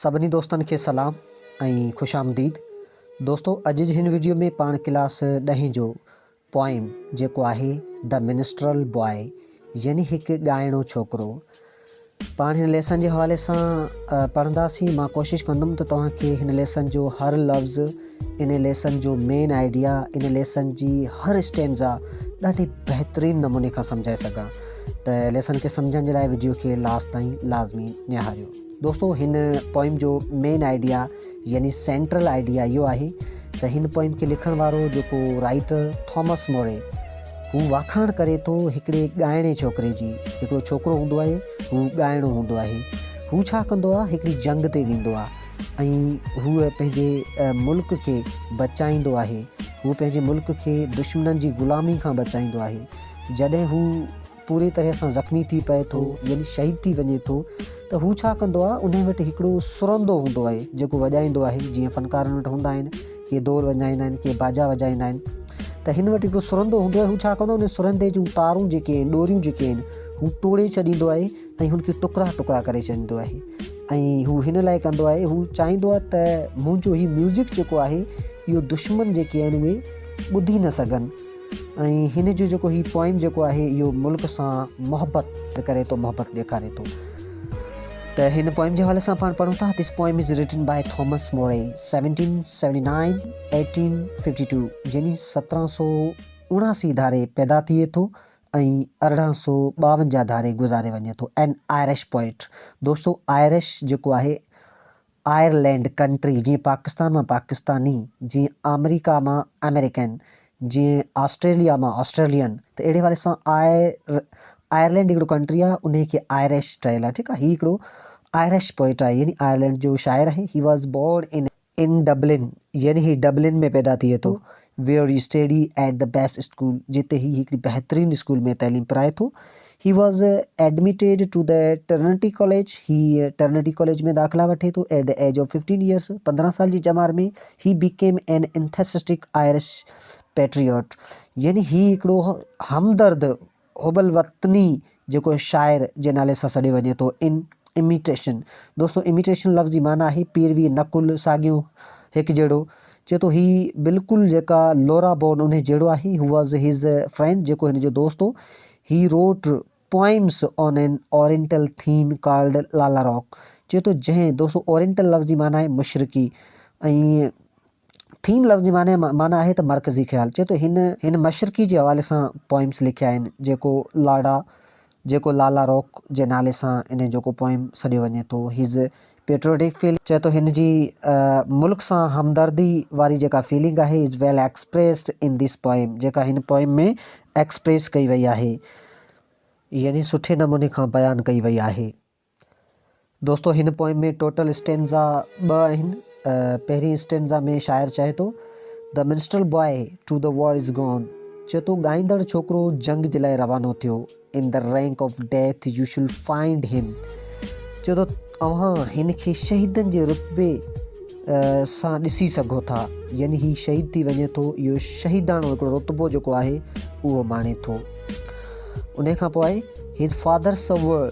सभिनी दोस्तनि खे सलाम ऐं ख़ुशि आमदीद। दोस्तो, अॼु जी हिन वीडियो में पाण क्लास 10 जो पोइम जेको आहे द मिनिस्ट्रल बॉय यानी हिकु ॻाइणो छोकिरो पाण हिन लेसन जे हवाले सां पढ़ंदासीं। मां कोशिशि कंदुमि त तव्हांखे हिन लेसन जो हर लफ़्ज़, इन लेसन जो मेन आइडिया, इन लेसन जी हर स्टेंजा ॾाढे बहितरीनु नमूने खां सम्झाए सघां। त लेसन खे सम्झण जे लाइ वीडियो खे लास्ट ताईं लाज़मी निहारियो। दोस्तो, हिन पोइम जो मेन आइडिया यानी सेंट्रल आइडिया इहो आहे त हिन पोइम खे लिखण वारो जेको राइटर थॉमस मोरे, हू वाखाण करे थो हिकिड़े ॻाइणे छोकिरे जी। हिकिड़ो छोकिरो हूंदो आहे, हू ॻाइणो हूंदो आहे। हू छा कंदो आहे, हिकिड़ी जंग ते वेंदो आहे ऐं हूअ पंहिंजे मुल्क खे बचाईंदो आहे। हू पंहिंजे मुल्क खे दुश्मननि जी ग़ुलामी खां बचाईंदो आहे। जॾहिं हू पूरी तरह सां ज़ख़्मी थी पए थो यानी शहीद थी वञे थो त हू छा कंदो आहे, उन वटि हिकिड़ो सुरंदो हूंदो आहे जेको वॼाईंदो आहे। जीअं फ़नकारनि वटि हूंदा आहिनि, के दौर वॼाईंदा आहिनि, के बाजा वॼाईंदा आहिनि, त हिन वटि हिकिड़ो सुरंदो हूंदो आहे। हू छा कंदो आहे, उन सुरंदे जूं तारूं जेके आहिनि, डोरियूं जेके आहिनि, हू तोड़े छॾींदो आहे ऐं हुनखे टुकड़ा टुकड़ा करे छॾींदो आहे। ऐं हू हिन लाइ कंदो आहे, हू चाहींदो आहे त मुंहिंजो हीउ म्यूज़िक जेको आहे इहो दुश्मन जेके आहिनि उहे ॿुधी न सघनि। ऐं हिन जो जेको हीउ पोइम जेको आहे इहो मुल्क सां मुहबत करे थो, मुहबत ॾेखारे थो। त हिन पोइम जे हवाले सां पाण पढ़ूं था। This poem is written by Thomas Moore 1779 1852 यानी 1779 धारे पैदा थिए थो ऐं 1852 धारे गुज़ारे वञे थो। N Irish poet. दोस्तो, आयरिश जेको आहे आयरलैंड कंट्री, जीअं पाकिस्तान मां पाकिस्तानी, जीअं अमेरिका मां अमेरिकन, जीअं ऑस्ट्रेलिया मां ऑस्ट्रेलियन, त अहिड़े वारे सां आयरलैंड हिकिड़ो कंट्री आहे, उन खे आयरिश ठहियलु आहे। ठीकु आहे। हीउ हिकिड़ो आयरिश पोइट आहे यानी आयरलैंड जो शाइर आहे। He was born in Dublin यानी ही डबलिन में पैदा थिए थो। Where he study at the best school, जिते ही हिकिड़ी बहितरीनु स्कूल में तइलीम पढ़ाए थो। He was admitted to the Trinity college. He Trinity college में दाख़िला वठे थो at the age of 15 years. 15 साल जी जमार में he became an enthusiastic Irish patriot यानी ही हिकिड़ो हमदर्द हुबल वतनी जेको शाइर जे नाले सां सॾियो वञे थो। इमिटेशन। दोस्तो, इमिटेशन लफ़्ज़ जी माना आहे पैरवी, नकुल, साॻियो, हिकु जहिड़ो। चए थो ही बिल्कुलु जेका लोरा बोर्न उन जहिड़ो आहे। हू वॉज़ हिज़ फ्रेंड, जेको हिन जो दोस्त हो। He wrote poems on an oriental theme called Lala rock. चए थो जंहिं, दोस्तो, ओरिएंटल लफ़्ज़ जी माना आहे मशरक़ी ऐं थीम लफ़्ज़ जी माना आहे त मरकज़ी ख़्यालु। चए थो हिन मशरक़ी जे हवाले सां पोइम्स लिखिया आहिनि, जेको लाला रॉक जे नाले सां इन जेको पोइम सॾियो वञे थो। His patriotic feel. चए थो हिन जी मुल्क सां हमदर्दी वारी जेका फीलिंग आहे is well expressed in this poem, जेका हिन पोइम में एक्सप्रेस कई वई आहे यानी सुठे नमूने खां बयानु कई वई आहे। दोस्तो, हिन पोइम में टोटल स्टेंजा 2 आहिनि। पहिरीं स्टेंजा में शाइर चए थो, the minstrel boy to the war is gone. चए थो ॻाईंदड़ छोकिरो जंग जे लाइ रवानो थियो। In the rank of death U शुल find हिम। चए थो तव्हां हिन खे शहीदनि जे रुतबे सां ॾिसी सघो था यानी ही शहीद थी वञे थो। इहो शहीदाणो हिकिड़ो रुतबो जेको आहे उहो माणे थो। उन खां पोइ आहे हिज फादर सवर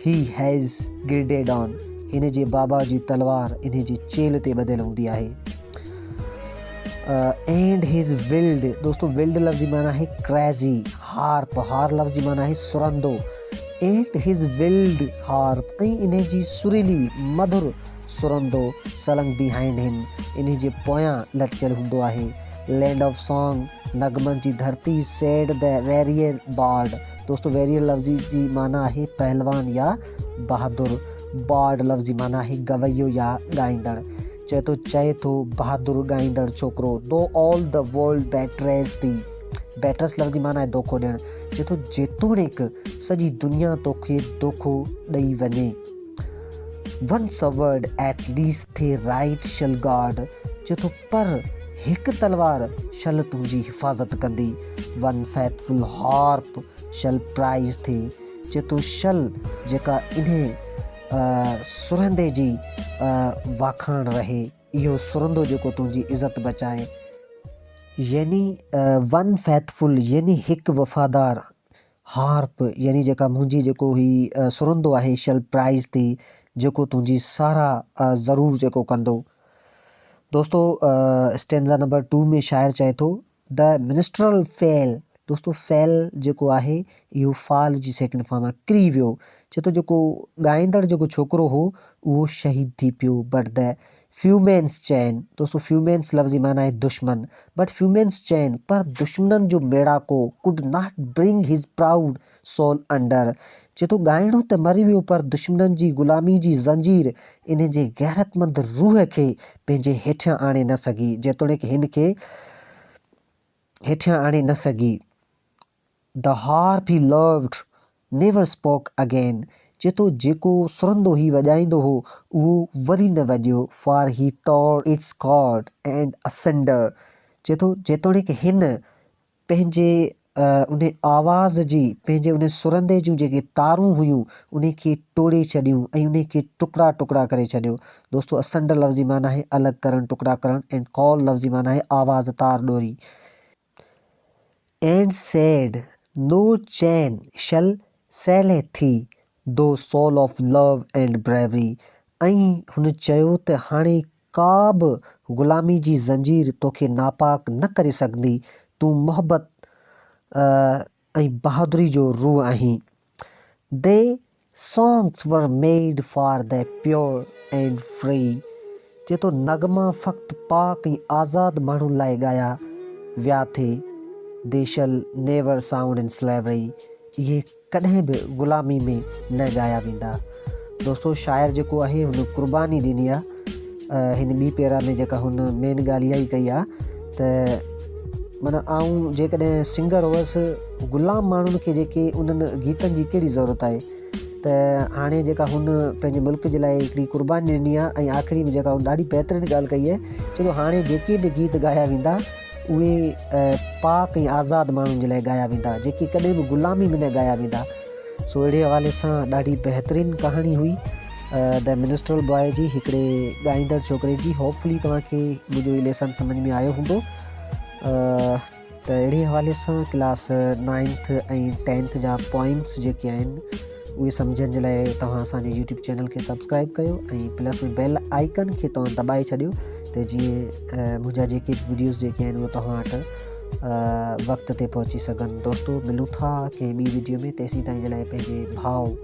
ही हैज़ गिर्डेड ऑन। हिन जे बाबा जी तलवार इन जे चेल ते ॿधियलु हूंदी आहे। एंड हिज विल्ड। दोस्तो, विल्ड लफ़्ज़ जी माना आहे क्रेज़ी। हार्प लफ़्ज़ जी माना आहे सुरंदो। एंड हिज विल्ड हार्प ऐं इन जी सुरीली मधुर सुरंदो सलंग बिहाइंड हिम, इन जे पोयां लटकियल हूंदो आहे। लैंड ऑफ सॉन्ग, नगमन जी धरती। Said the warrior bard. दोस्तो, वेरियर लफ़्ज़ जी माना आहे पहलवान या बहादुर। बार्ड लफ़्ज़ जी माना आहे गवैयो या ॻाईंदड़। चए थो बहादुर ॻाईंदड़ छोकिरो। दो ऑल द वर्ल्ड बैटरेस दी। बैटरस लफ़्ज़ जी माना आहे दोखो ॾियणु। चए थो जेतोणीकि सॼी दुनिया तोखे दोखो ॾेई वञे। वन सवर्ड एट लीस्ट थे राइट शल गार्ड। चए थो पर हिकु तलवार शल तुंहिंजी हिफ़ाज़त कंदी। वन फैथफुल हार्प शल प्राइज़ थे। चए थो शल जेका इन सुरंदे जी वाखाण रहे, इहो सुरंदो जेको तुंहिंजी इज़त बचाए। यानी वन फैथफुल यानी हिकु वफ़ादार, हार्प यानी जेका मुंहिंजी जेको ही सुरंदो आहे शल प्राइज़ ते, जेको तुंहिंजी सारा ज़रूरु जेको कंदो। दोस्तों स्टेंजा नंबर 2 में शायर चए थो द मिनिस्ट्रल फेल। दोस्तों फेल जेको आहे इहो फाल जी सेकेंड फॉर्म आहे, किरी वियो। चए थो जेको ॻाईंदड़ जेको छोकिरो हो उहो शहीद थी पियो। बट द फ्यूमेंस चैन। दोस्तों फ्यूमेंस लफ़्ज़ जी माना आहे दुश्मन। बट फ्यूमेंस चैन पर दुश्मननि जो मेड़ाको कुड नॉट ब्रिंग हिज प्राउड सोल अंडर। चए थो ॻाइणो त मरी वियो पर दुश्मननि जी ग़ुलामी जी ज़ंजीर इन जे गैरतमंद रूह खे पंहिंजे हेठियां आणे न सघी, जेतोणीकि हिन खे हेठियां आणे न सघी। The harp he loved never spoke again. चए थो जेको सुरंदो ही वॼाईंदो हो उहो वरी न वॼियो। For he tore its chord and asunder. चए थो जेतोणीकि हिन पंहिंजे उन आवाज़ जी, पंहिंजे उन सुरंदे जूं जेके तारूं हुयूं उन खे तोड़े छॾियूं ऐं उन खे टुकड़ा टुकड़ा करे छॾियो। दोस्तों असंडर लफ़्ज़ जी माना आहे अलॻि करणु, टुकड़ा करणु, एंड कॉल लफ़्ज़ जी माना आहे आवाज़, तार ॾोरी। एंड सेड नो चैन शल सैले थी thou soul of love and bravery. ऐं हुन चयो त हाणे का बि ग़ुलामी जी ज़ंजीर तोखे नापाक न करे सघंदी, तूं मोहबत ऐं बहादुरी जो रूह आहीं। Thy songs were made for the pure and free. चए थो नगमा फ़क़्ति पाक ऐं आज़ाद माण्हुनि लाइ ॻाया विया थे। दे शल नेवर साउंड इन स्लेवरी। इहे कॾहिं बि ग़ुलामी में न ॻाया वेंदा। दोस्तों शाइर जेको आहे हुन क़ुर्बानी ॾिनी आहे। हिन ॿी पैरा में जेका हुन मेन ॻाल्हि इहा ई कई आहे त माना आऊं जेकॾहिं सिंगर हुअसि, ग़ुलाम माण्हुनि खे जेके उन्हनि गीतनि जी कहिड़ी ज़रूरत आहे, त हाणे जेका हुन पंहिंजे मुल्क जे लाइ हिकिड़ी क़ुर्बानी ॾिनी आहे। ऐं आख़िरी में जेका हुन ॾाढी बहितरीनु ॻाल्हि कई आहे, छो जो हाणे जेके बि गीत ॻाया वेंदा उहे पाक ऐं आज़ादु माण्हुनि जे लाइ ॻाया वेंदा, जेके कॾहिं बि ग़ुलामी में न ॻाया वेंदा। सो अहिड़े हवाले सां ॾाढी बहितरीनु कहाणी हुई द मिनिस्ट्रल बॉय जी, हिकिड़े ॻाईंदड़ छोकिरे जी। होपफुली तव्हांखे मुंहिंजो इहो लेसन सम्झ में आयो हूंदो। त अहिड़े हवाले सां क्लास 9th ऐं 10th जा पॉइंट्स जेके आहिनि उहे सम्झण जे लाइ तव्हां असांजे यूट्यूब चैनल खे सब्सक्राइब कयो ऐं प्लस में बेल आइकन खे तव्हां दॿाए छॾियो त जीअं मुंहिंजा जेके वीडियोज़ जेके आहिनि उहे तव्हां वटि वक़्त ते पहुची सघनि। दोस्तों मिलूं था कंहिं ॿी वीडियो में, तेसीं ताईं जे लाइ पंहिंजे भाउ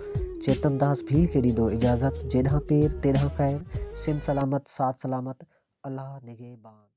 चेतन दास भील खे ॾींदो इजाज़त। जेॾां पेर तेॾां ख़ैर, सिम सलामत, साथ सलामत, अल्लाह निगहबान।